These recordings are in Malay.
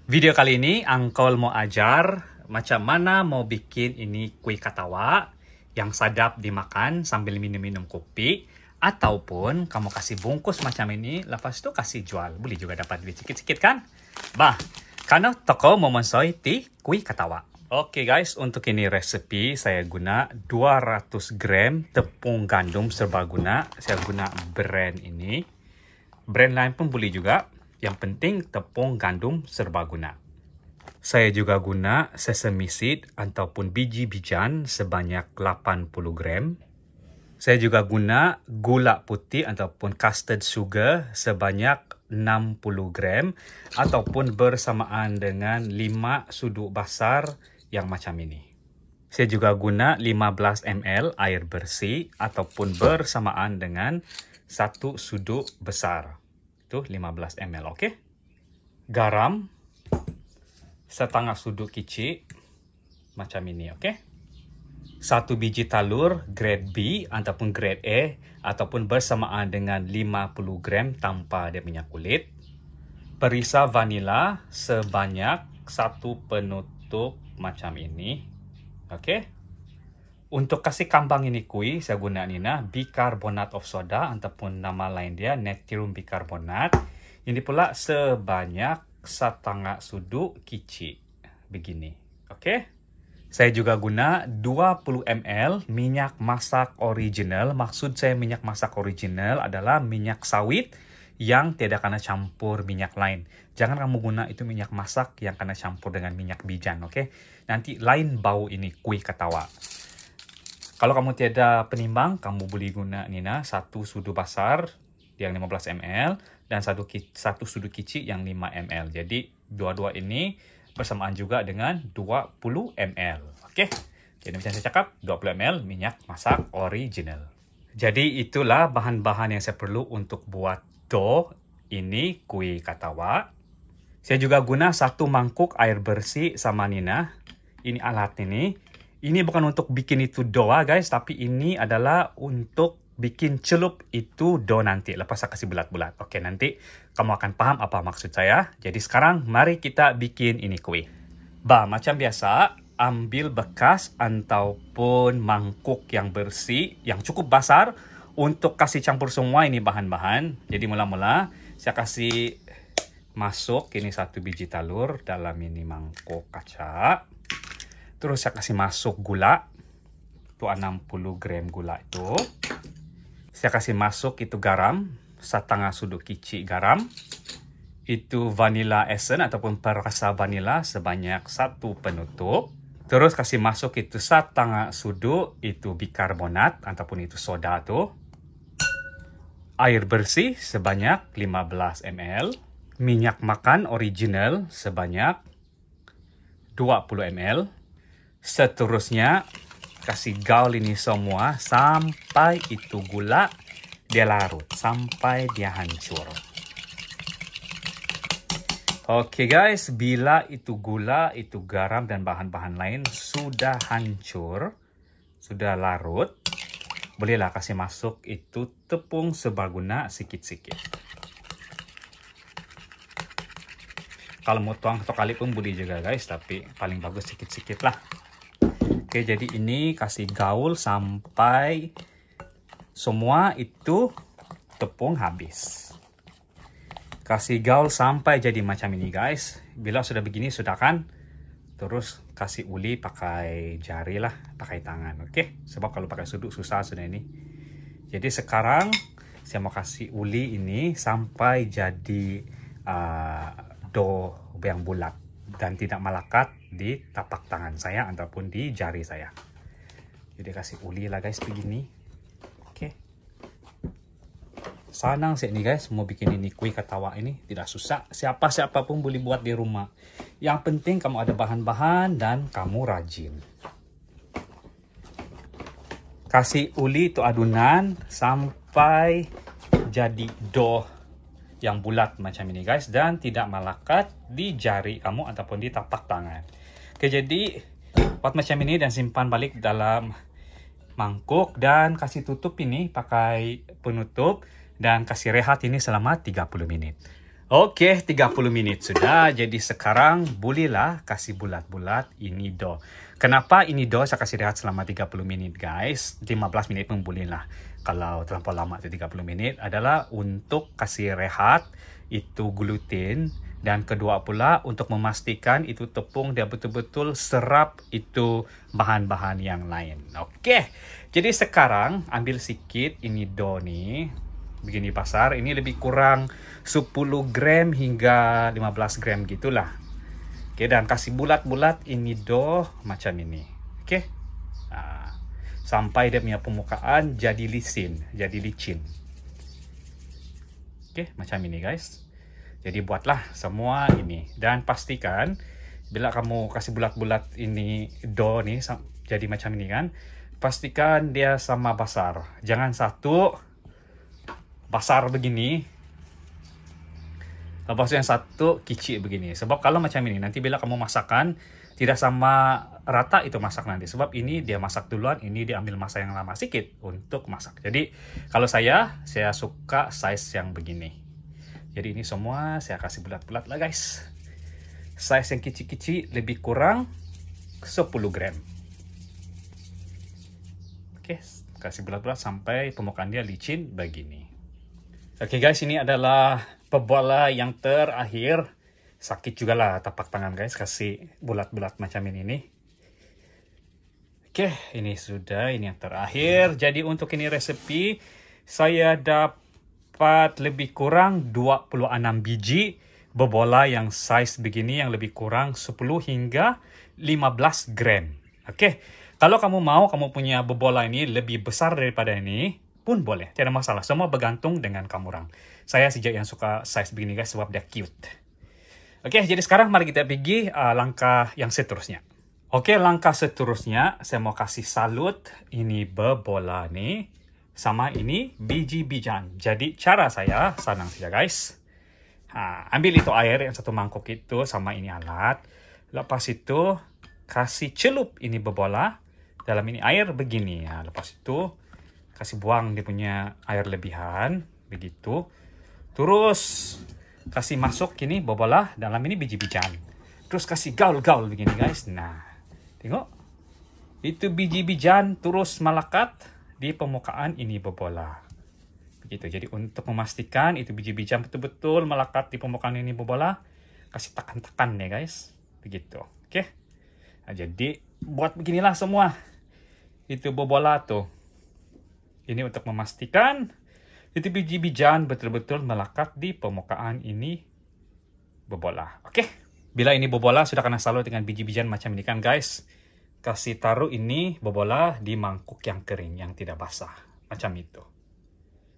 Video kali ini Angkol mau ajar macam mana mau bikin ini kuih katawa yang sadap dimakan sambil minum-minum kopi, ataupun kamu kasih bungkus macam ini lepas tu kasih jual. Boleh juga dapat duit sikit-sikit kan? Bah, karena toko memonsoi ti kuih katawa. Oke guys, untuk ini resepi saya guna 200 gram tepung gandum serbaguna. Saya guna brand ini. Brand lain pun boleh juga. Yang penting tepung gandum serbaguna. Saya juga guna sesame seed ataupun biji-bijian sebanyak 80 gram. Saya juga guna gula putih ataupun custard sugar sebanyak 60 gram. Ataupun bersamaan dengan 5 sudut besar yang macam ini. Saya juga guna 15 ml air bersih ataupun bersamaan dengan 1 sudut besar. 15 ml, oke? Garam setengah sudut kecil macam ini, oke? 1 biji telur grade B ataupun grade A ataupun bersamaan dengan 50 gram tanpa dia punya kulit. Perisa vanila sebanyak 1 penutup macam ini, oke? Untuk kasih kambang ini kuih, saya guna Nina bicarbonate of soda ataupun nama lain dia natrium bicarbonate. Ini pula sebanyak setengah sudut kecil begini. Oke. Saya juga guna 20 ml minyak masak original. Maksud saya minyak masak original adalah minyak sawit yang tidak kena campur minyak lain. Jangan kamu guna itu minyak masak yang kena campur dengan minyak bijan, oke? Nanti lain bau ini kuih katawa. Kalau kamu tiada penimbang, kamu boleh guna Nina 1 sudut besar yang 15 ml dan 1 sudut kecil yang 5 ml. Jadi dua-dua ini bersamaan juga dengan 20 ml. Oke. Jadi macam saya cakap, 20 ml minyak masak original. Jadi itulah bahan-bahan yang saya perlu untuk buat dough ini kuih katawa. Saya juga guna 1 mangkuk air bersih sama Nina. Ini alat ini. Ini bukan untuk bikin itu dough guys, tapi ini adalah untuk bikin celup itu dough nanti. Lepas saya kasih bulat-bulat. Oke, nanti kamu akan paham apa maksud saya. Jadi sekarang mari kita bikin ini kuih. Macam biasa, ambil bekas ataupun mangkuk yang bersih, yang cukup besar untuk kasih campur semua ini bahan-bahan. Jadi mula-mula saya kasih masuk ini 1 biji telur dalam ini mangkuk kaca. Terus saya kasih masuk gula. Itu 60 gram gula itu. Saya kasih masuk itu garam. Setengah sudut kecil garam. Itu vanilla essence ataupun perasa vanilla sebanyak 1 penutup. Terus kasih masuk itu setengah sudut itu bicarbonate ataupun itu soda tu. Air bersih sebanyak 15 ml. Minyak makan original sebanyak 20 ml. Seterusnya, kasih gaul ini semua sampai itu gula dia larut, sampai dia hancur. Oke guys, bila itu gula, itu garam dan bahan-bahan lain sudah hancur, sudah larut, bolehlah kasih masuk itu tepung serbaguna sikit-sikit. Kalau mau tuang satu kali pun boleh juga guys, tapi paling bagus sikit-sikit lah. Oke, jadi ini kasih gaul sampai semua itu tepung habis. Kasih gaul sampai jadi macam ini guys. Bila sudah begini sudah kan. Terus kasih uli pakai jari lah, pakai tangan. Oke, sebab kalau pakai sudut susah sudah ini. Jadi sekarang saya mau kasih uli ini sampai jadi dough yang bulat dan tidak melekat di tapak tangan saya ataupun di jari saya. Jadi kasih uli lah guys begini. Oke. Senang sih ini guys mau bikin ini kuih katawa ini, tidak susah. Siapa pun boleh buat di rumah. Yang penting kamu ada bahan-bahan dan kamu rajin. Kasih uli itu adunan sampai jadi dough yang bulat macam ini guys dan tidak melekat di jari kamu ataupun di tapak tangan. Oke, jadi buat macam ini dan simpan balik dalam mangkuk dan kasih tutup ini pakai penutup dan kasih rehat ini selama 30 menit. Oke, 30 menit sudah. Jadi sekarang bolehlah kasih bulat-bulat ini dough. Kenapa ini dough saya kasih rehat selama 30 menit guys? 15 menit pun bolehlah. Kalau terlampau lama itu 30 menit adalah untuk kasih rehat itu gluten. Dan kedua pula untuk memastikan itu tepung dia betul-betul serap itu bahan-bahan yang lain. Oke, jadi sekarang ambil sedikit ini dough nih. Begini pasar, ini lebih kurang 10 gram hingga 15 gram gitulah. Oke, dan kasih bulat-bulat ini dough macam ini. Oke. Nah, sampai dia punya permukaan jadi licin. Oke, macam ini guys. Jadi buatlah semua ini dan pastikan bila kamu kasih bulat-bulat ini dough nih jadi macam ini kan, pastikan dia sama besar. Jangan satu besar begini, lepas yang satu kecil begini. Sebab kalau macam ini, nanti bila kamu masakan, tidak sama rata itu masak nanti. Sebab ini dia masak duluan, ini dia ambil masa yang lama sedikit untuk masak. Jadi, kalau saya suka size yang begini. Jadi ini semua saya kasih bulat-bulat lah guys. Size yang kecil-kecil lebih kurang 10 gram. Oke, kasih bulat-bulat sampai permukaan dia licin begini. Oke guys, ini adalah pebola yang terakhir. Sakit juga lah tapak tangan guys, kasih bulat-bulat macam ini. Oke, ini sudah, ini yang terakhir. Jadi untuk ini resepi, saya dapat lebih kurang 26 biji bobola yang size begini, yang lebih kurang 10 hingga 15 gram. Oke, kalau kamu mau, kamu punya bobola ini lebih besar daripada ini, pun boleh, tidak masalah. Semua bergantung dengan kamu orang. Saya sejak yang suka size begini guys, sebab dia cute. Oke, jadi sekarang mari kita pergi langkah yang seterusnya. Oke, langkah seterusnya saya mau kasih salut ini bobola nih sama ini biji-bijian. Jadi cara saya senang saja guys. Ambil itu air yang satu mangkuk itu sama ini alat. Lepas itu kasih celup ini bobola dalam ini air begini ya. Lepas itu kasih buang dia punya air lebihan begitu. Terus kasih masuk ini bobola dalam ini biji-bijian. Terus kasih gaul-gaul begini guys. Nah, tengok. Itu biji-bijian terus melekat di permukaan ini bobola. Begitu. Jadi untuk memastikan itu biji-bijian betul-betul melekat di permukaan ini bobola, kasih tekan-tekan ya guys. Begitu. Oke. Nah, jadi buat beginilah semua. Itu bobola tuh. Ini untuk memastikan itu biji-bijian betul-betul melekat di permukaan ini bobola. Oke. Bila ini bobola sudah kena salut dengan biji-bijian macam ini kan guys, kasih taruh ini bobola di mangkuk yang kering, yang tidak basah. Macam itu.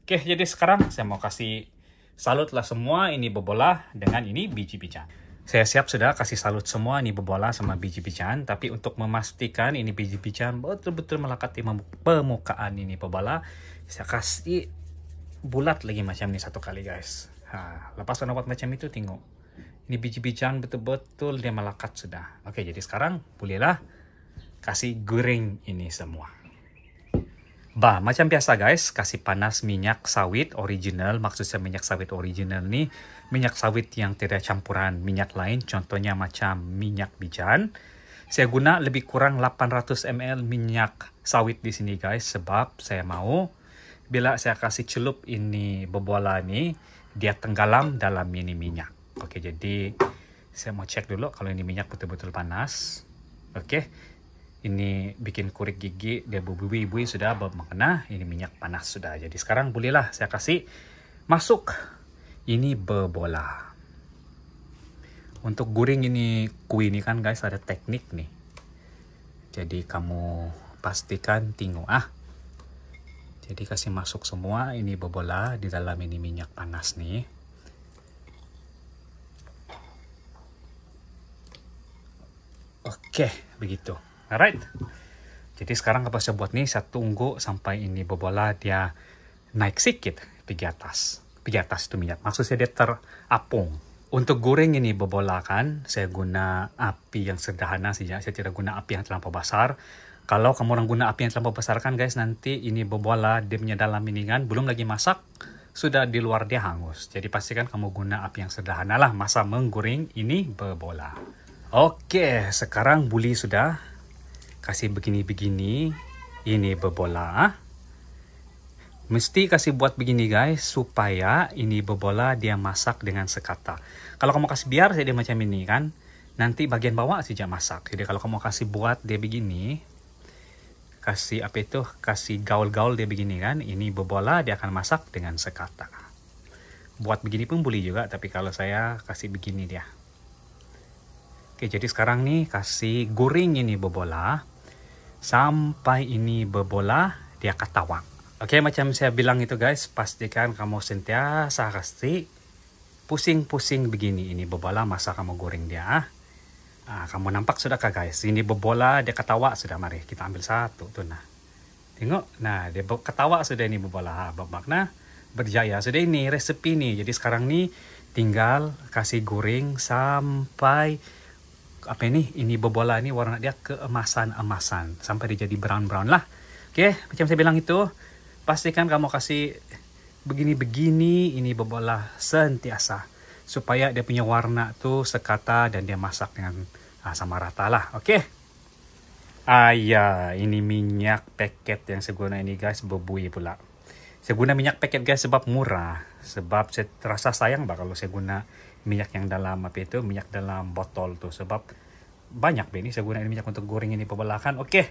Oke, jadi sekarang saya mau kasih salut lah semua ini bobola dengan ini biji-bijian. Saya siap sudah kasih salut semua ini bobola sama biji-bijian. Tapi untuk memastikan ini biji-bijian betul-betul melekat di permukaan ini bobola, saya kasih bulat lagi macam ini satu kali guys. Lepas saya buat macam itu, tengok. Ini biji-bijian betul-betul dia melekat sudah. Oke, jadi sekarang bolehlah kasih goreng ini semua. Macam biasa guys, kasih panas minyak sawit original. Maksud saya minyak sawit original nih, minyak sawit yang tidak campuran minyak lain. Contohnya macam minyak bijan. Saya guna lebih kurang 800 ml minyak sawit di sini guys. Sebab saya mau bila saya kasih celup ini bobola ini, dia tenggelam dalam ini minyak. Oke, jadi saya mau cek dulu kalau ini minyak betul-betul panas. Oke. Ini bikin kurik gigi, dia bubui-bubui sudah bermakna ini minyak panas sudah. Jadi sekarang bolehlah saya kasih masuk ini bobola. Untuk goreng ini kue ini kan guys ada teknik nih. Jadi kamu pastikan tengok Jadi kasih masuk semua ini bobola di dalam ini minyak panas nih. Oke, begitu. Alright. Jadi sekarang apa saya buat nih, saya tunggu sampai ini bobola dia naik sedikit pergi atas. Pergi atas itu minyak. Maksud saya dia terapung. Untuk goreng ini bobola kan, saya guna api yang sederhana saja. Saya tidak guna api yang terlampau besar. Kalau kamu orang guna api yang terlampau besar kan guys, nanti ini bobola dia punya dalam ini kan belum lagi masak, sudah di luar dia hangus. Jadi pastikan kamu guna api yang sederhana lah masa menggoreng ini bebola. Oke, sekarang buli sudah kasih begini-begini. Ini bebola. Mesti kasih buat begini guys, supaya ini bebola dia masak dengan sekata. Kalau kamu kasih biar dia macam ini kan, nanti bagian bawah saja masak. Jadi kalau kamu kasih buat dia begini, kasih apa itu, kasih gaul-gaul dia begini kan, ini bebola dia akan masak dengan sekata. Buat begini pun boleh juga, tapi kalau saya kasih begini dia. Oke, jadi sekarang nih kasih goreng ini bebola sampai ini bebola dia ketawa. Oke, macam saya bilang itu guys, pastikan kamu sentiasa kasih pusing-pusing begini ini bebola masa kamu goreng dia. Kamu nampak sudah kah guys? Ini bebola dia ketawa sudah. Mari kita ambil satu tuh nah. Tengok, nah dia ketawa sudah ini bebola. Bermakna berjaya sudah ini resepi nih. Jadi sekarang nih tinggal kasih goreng sampai apa ini bebola ini warna dia keemasan-emasan sampai dia jadi brown-brown lah. Oke, macam saya bilang itu, pastikan kamu kasih begini-begini ini bebola sentiasa supaya dia punya warna tuh sekata dan dia masak dengan sama rata lah. Oke. Ya, ini minyak paket yang saya guna ini guys, bebui pula. Saya guna minyak paket guys sebab murah. Sebab saya terasa sayang kalau saya guna minyak yang dalam apa itu, minyak dalam botol tuh. Sebab banyak ini saya guna ini minyak untuk goreng ini bebola kan. Oke.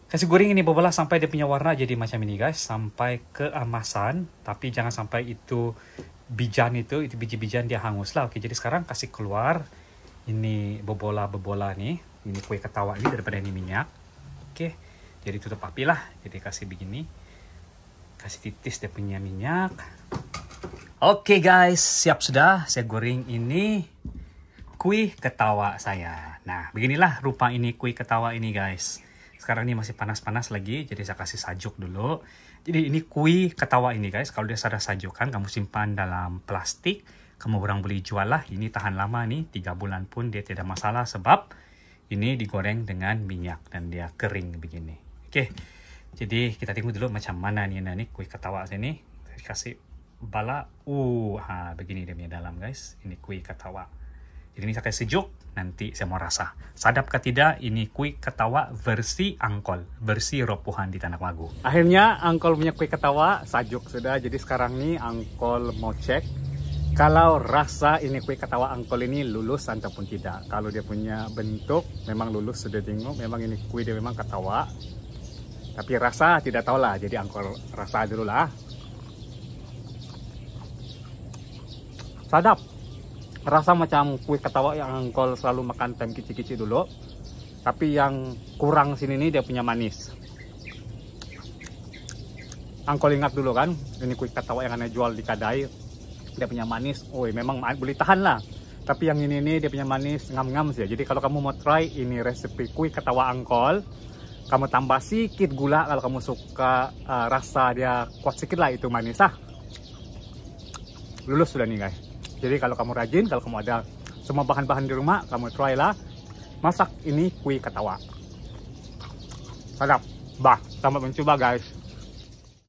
Kasih goreng ini bebola sampai dia punya warna jadi macam ini guys, sampai keemasan, tapi jangan sampai itu bijan itu biji-bijian dia hangus lah. Oke, jadi sekarang kasih keluar ini bebola-bebola nih, ini kue ketawa ini daripada ini minyak. Oke, jadi tutup api lah. Jadi kasih begini, kasih titis dia punya minyak. Oke guys, siap sudah saya goreng ini kue ketawa saya. Nah, beginilah rupa ini kue ketawa ini guys. Sekarang ini masih panas-panas lagi, jadi saya kasih sajuk dulu. Jadi ini kue ketawa ini guys, kalau dia sudah sajukan, kamu simpan dalam plastik. Kamu orang boleh jual lah, ini tahan lama nih, 3 bulan pun dia tidak masalah. Sebab ini digoreng dengan minyak dan dia kering begini. Oke, jadi kita tunggu dulu macam mana nih kue ketawa sini. Kasih bala, begini dia punya dalam guys, ini kue ketawa. Jadi ini saya kasih sejuk, nanti saya mau rasa. Sadap ke tidak, ini kue ketawa versi angkol, versi ropuhan di Tanah Wagu. Akhirnya angkol punya kue ketawa, sajuk sudah. Jadi sekarang nih angkol mau cek kalau rasa ini kue ketawa angkol ini lulus ataupun tidak. Kalau dia punya bentuk memang lulus, sudah tengok memang ini kue dia memang ketawa. Tapi rasa tidak tahu lah, jadi angkol rasa dulu lah. Sadap. Rasa macam kue ketawa yang angkol selalu makan time kicik-kicik dulu. Tapi yang kurang sini nih dia punya manis. Angkol ingat dulu kan, ini kue ketawa yang aneh jual di Kadai. Dia punya manis, memang boleh tahan lah. Tapi yang ini nih dia punya manis ngam-ngam sih. Jadi kalau kamu mau try ini resep kue ketawa angkol, kamu tambah sedikit gula kalau kamu suka rasa dia kuat sedikit lah itu manis Lulus sudah nih guys. Jadi kalau kamu rajin, kalau kamu ada semua bahan-bahan di rumah, kamu try lah masak ini kue ketawa. Sadap. Selamat mencoba guys.